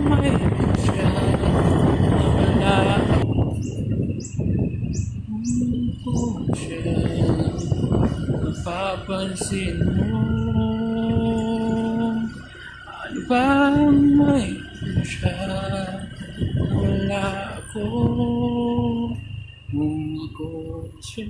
may siya na wala ko siya napapansin mo. Ano ba may siya wala ako kung ako siya.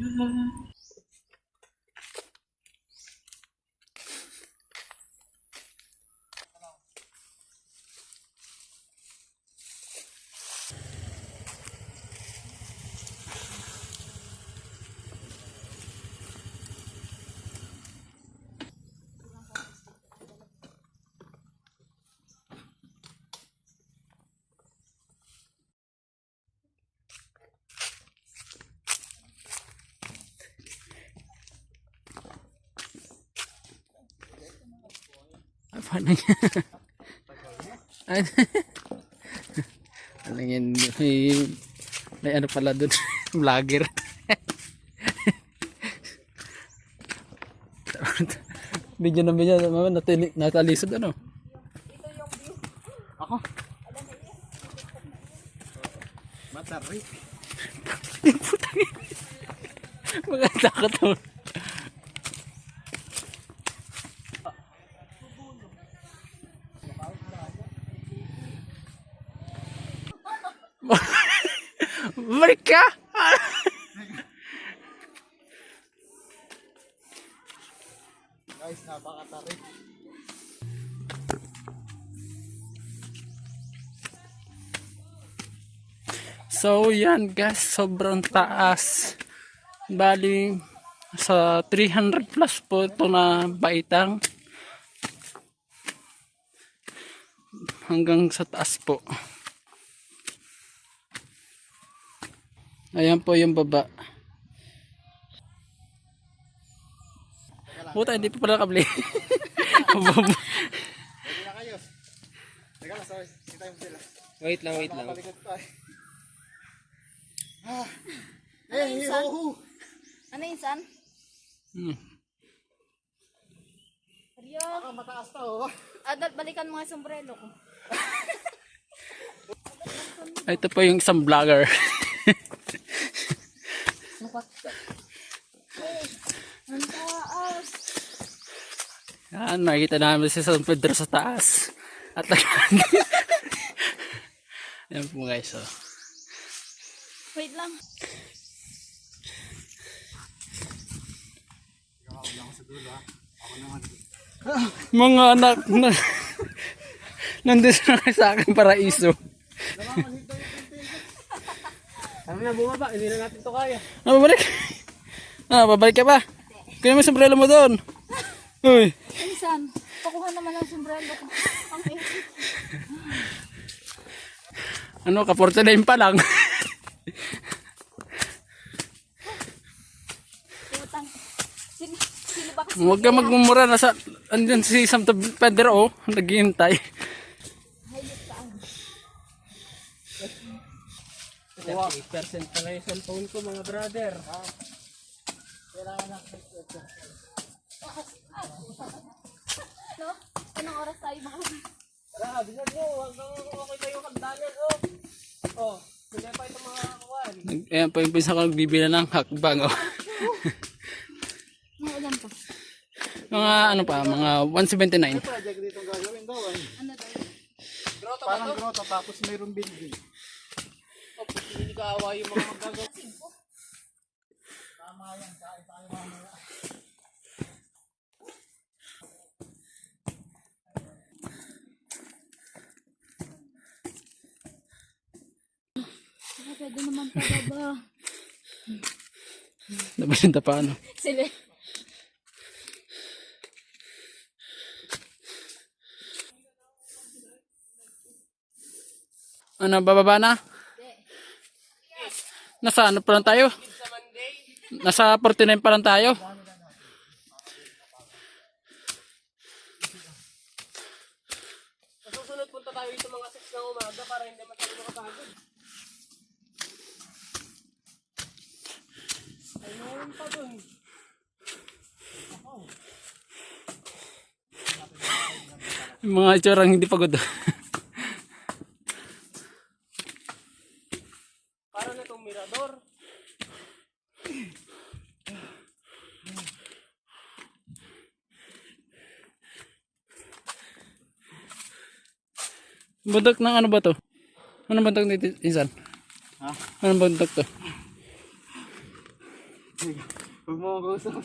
Paano yan? Ano yan? May ano pala doon? Vlogger. Video na video. Mama, natalisod ano? Ito yung view. Ako? Matarik. Maganda ka to. Balik ka! Guys, napakatarik. So yan guys, sobrang taas. Bali sa 300 plus po ito na baitang. Hanggang sa taas po. Ayan po yung baba. Puta, hindi pa pala kabli. Pwede na kayo. Teka lang, sorry. Kita mo sila. Wait lang. Nakapalikot pa eh. Yuhu! Ano yun, San? Seryo? Baka mataas to, oh. Adal, balikan mo nga yung sombrero ko. Ito po yung isang vlogger. Ang taas. Yan, nakikita namin si San Pedro sa taas. At yan po guys, oh. Wait lang. Mga anak na nandito na kayo sa akin paraiso. Ano na, bumaba. Hindi na natin to kaya. Babalik? Babalik ka ba? Kaya may sombrero mo doon. Uy. Ay, San? Pakuha naman ang sombrero ko. Ang ihit. Ano, ka-49 pa lang. Putang. Sino ba kasi? Huwag ka magmumura. Andyan si Sam Pedro, oh. Naghihintay. Hayop ka. 38% pala yung cellphone ko, mga brother. No? Anong oras tayo makakita? Tara, bisan mo. Okay tayo kandalan, oh. Oh, bigay pa itong mga kawan. Ayan po yung pinsa ko nagbibila ng hakbang, oh. Mga ulan pa. Mga ano pa, mga 179. Project dito gagawin daw, eh. Ano tayo? Grotto ba to? Parang grotto, tapos mayroong building. Oh, hindi kaawa yung mga magagawa. Tama yan, kain tayo mamaya. Pwede naman pababa. Nabalinta pa ano. Sila. Ano, bababa na? Nasa ano pa lang tayo? Nasa 49 pa lang tayo. Susunod punta tayo dito mga 6 ng umaga para hindi masyado makapagod. Ayun pa dun. Yung mga itsurang hindi pagod. Bundok ng ano ba to? Ano bundok nito, Insan? Ha? Ano bundok to? Huwag mo akong kausap.